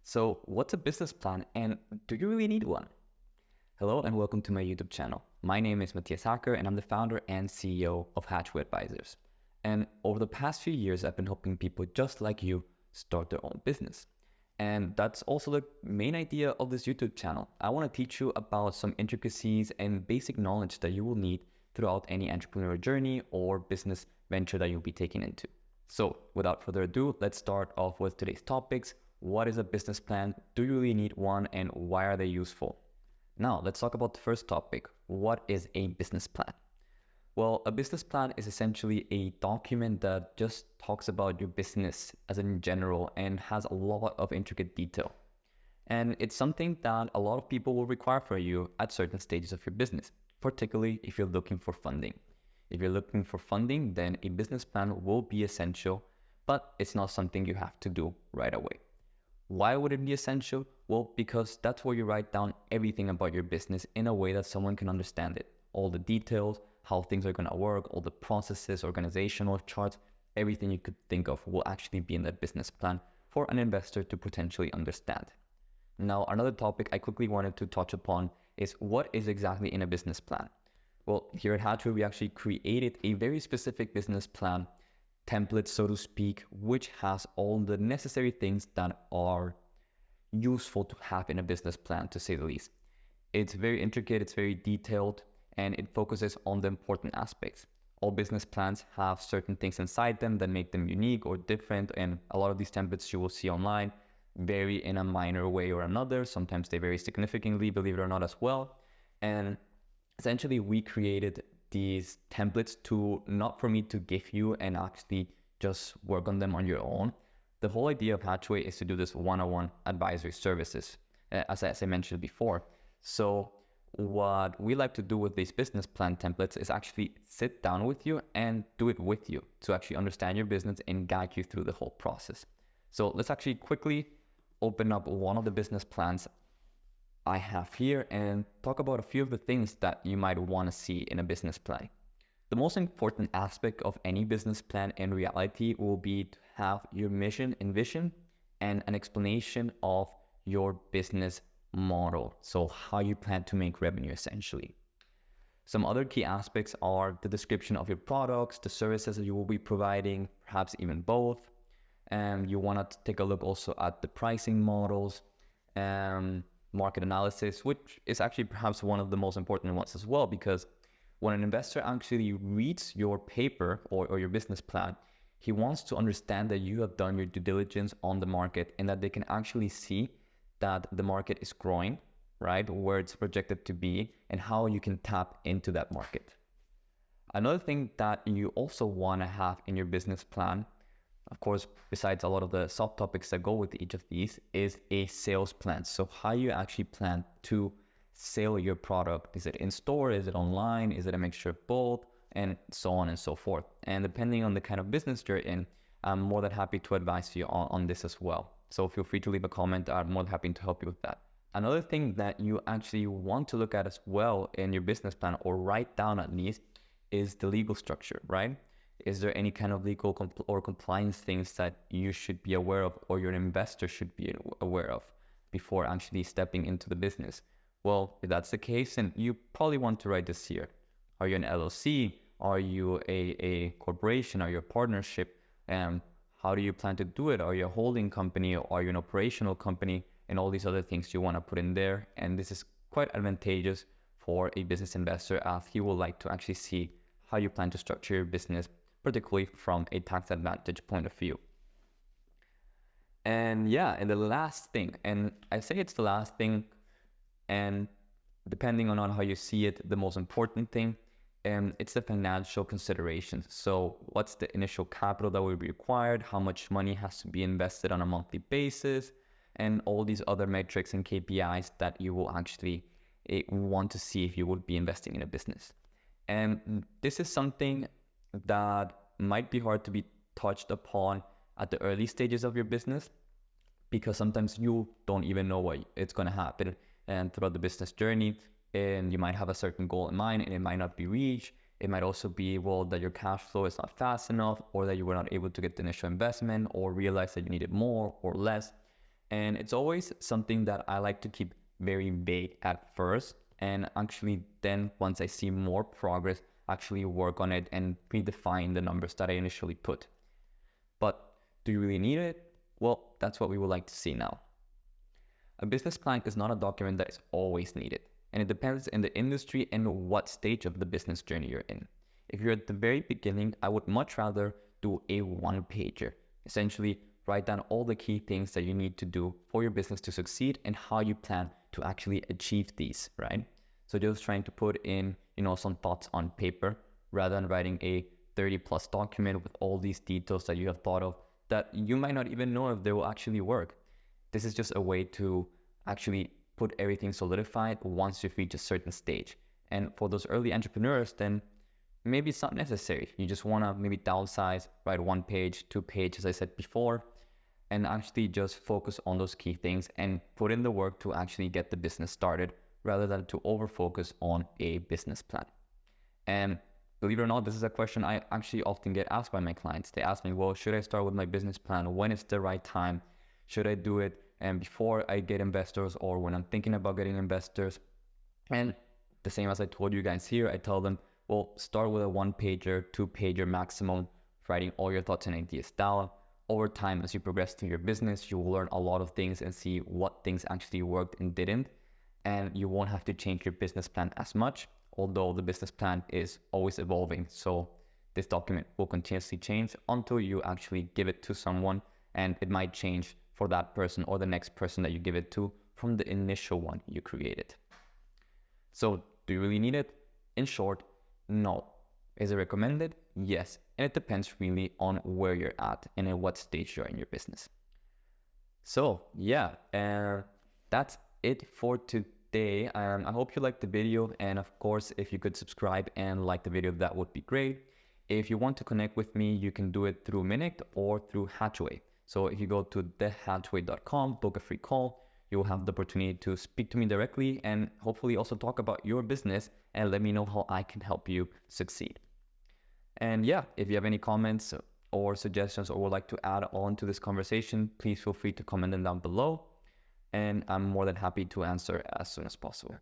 So, what's a business plan and do you really need one? Hello and welcome to my YouTube channel. My name is Matthias Hacker and I'm the founder and CEO of Hatchway Advisors. And over the past few years, I've been helping people just like you start their own business. And that's also the main idea of this YouTube channel. I want to teach you about some intricacies and basic knowledge that you will need throughout any entrepreneurial journey or business venture that you'll be taking into. So without further ado, let's start off with today's topics. What is a business plan? Do you really need one? And why are they useful? Now, let's talk about the first topic. What is a business plan? Well, a business plan is essentially a document that just talks about your business as in general and has a lot of intricate detail. And it's something that a lot of people will require for you at certain stages of your business, particularly if you're looking for funding. If you're looking for funding, then a business plan will be essential, but it's not something you have to do right away. Why would it be essential? Well, because that's where you write down everything about your business in a way that someone can understand it. All the details, how things are going to work, all the processes, organizational charts, everything you could think of will actually be in that business plan for an investor to potentially understand. Now, another topic I quickly wanted to touch upon is what is exactly in a business plan? Well, here at Hatchway, we actually created a very specific business plan template, so to speak, which has all the necessary things that are useful to have in a business plan, to say the least. It's very intricate, it's very detailed, and it focuses on the important aspects. All business plans have certain things inside them that make them unique or different, and a lot of these templates you will see online vary in a minor way or another. Sometimes they vary significantly, believe it or not, as well. And essentially, we created these templates to not for me to give you and actually just work on them on your own. The whole idea of Hatchway is to do this one-on-one advisory services, as I mentioned before. So what we like to do with these business plan templates is actually sit down with you and do it with you to actually understand your business and guide you through the whole process. So let's actually quickly open up one of the business plans I have here and talk about a few of the things that you might want to see in a business plan. The most important aspect of any business plan in reality will be to have your mission and vision and an explanation of your business model. So how you plan to make revenue essentially. Some other key aspects are the description of your products, the services that you will be providing, perhaps even both. And you want to take a look also at the pricing models, market analysis, which is actually perhaps one of the most important ones as well, because when an investor actually reads your paper or your business plan, he wants to understand that you have done your due diligence on the market and that they can actually see that the market is growing, right? Where it's projected to be and how you can tap into that market. Another thing that you also want to have in your business plan, of course, besides a lot of the subtopics that go with each of these, is a sales plan. So how you actually plan to sell your product. Is it in store? Is it online? Is it a mixture of both? And so on and so forth. And depending on the kind of business you're in, I'm more than happy to advise you on this as well. So feel free to leave a comment. I'm more than happy to help you with that. Another thing that you actually want to look at as well in your business plan, or write down at least, is the legal structure, right? Is there any kind of legal or compliance things that you should be aware of or your investor should be aware of before actually stepping into the business? Well, if that's the case, then you probably want to write this here. Are you an LLC? Are you a corporation? Are you a partnership? How do you plan to do it? Are you a holding company? Or are you an operational company? And all these other things you want to put in there. And this is quite advantageous for a business investor, as he will like to actually see how you plan to structure your business, particularly from a tax advantage point of view. And the last thing, and I say it's the last thing, and depending on how you see it, the most important thing, it's the financial considerations. So what's the initial capital that will be required? How much money has to be invested on a monthly basis? And all these other metrics and KPIs that you will actually want to see if you would be investing in a business. And this is something that might be hard to be touched upon at the early stages of your business, because sometimes you don't even know what it's going to happen and throughout the business journey, and you might have a certain goal in mind and it might not be reached. It might also be, that your cash flow is not fast enough, or that you were not able to get the initial investment, or realize that you needed more or less. And it's always something that I like to keep very vague at first. And actually then once I see more progress, actually work on it and redefine the numbers that I initially put. But do you really need it? Well, that's what we would like to see now. A business plan is not a document that is always needed, and it depends in the industry and what stage of the business journey you're in. If you're at the very beginning, I would much rather do a one-pager. Essentially, write down all the key things that you need to do for your business to succeed and how you plan to actually achieve these, right? So just trying to put in, some thoughts on paper rather than writing a 30+ document with all these details that you have thought of that you might not even know if they will actually work. This is just a way to actually put everything solidified once you've reached a certain stage. And for those early entrepreneurs, then maybe it's not necessary. You just want to maybe downsize, write 1 page, 2 pages, as I said before, and actually just focus on those key things and put in the work to actually get the business started rather than to over-focus on a business plan. And believe it or not, this is a question I actually often get asked by my clients. They ask me, well, should I start with my business plan? When is the right time? Should I do it before I get investors or when I'm thinking about getting investors? And the same as I told you guys here, I tell them, well, start with a 1-pager, 2-pager maximum, writing all your thoughts and ideas down. Over time, as you progress through your business, you will learn a lot of things and see what things actually worked and didn't. And you won't have to change your business plan as much, although the business plan is always evolving. So this document will continuously change until you actually give it to someone, and it might change for that person or the next person that you give it to from the initial one you created. So do you really need it? In short, no. Is it recommended? Yes. And it depends really on where you're at and at what stage you're in your business. So yeah, that's it for today. I hope you liked the video, and of course, if you could subscribe and like the video, that would be great. If you want to connect with me, you can do it through Minute or through Hatchway. So if you go to thehatchway.com, book a free call, you will have the opportunity to speak to me directly and hopefully also talk about your business and let me know how I can help you succeed. And yeah, if you have any comments or suggestions or would like to add on to this conversation, please feel free to comment them down below. And I'm more than happy to answer as soon as possible.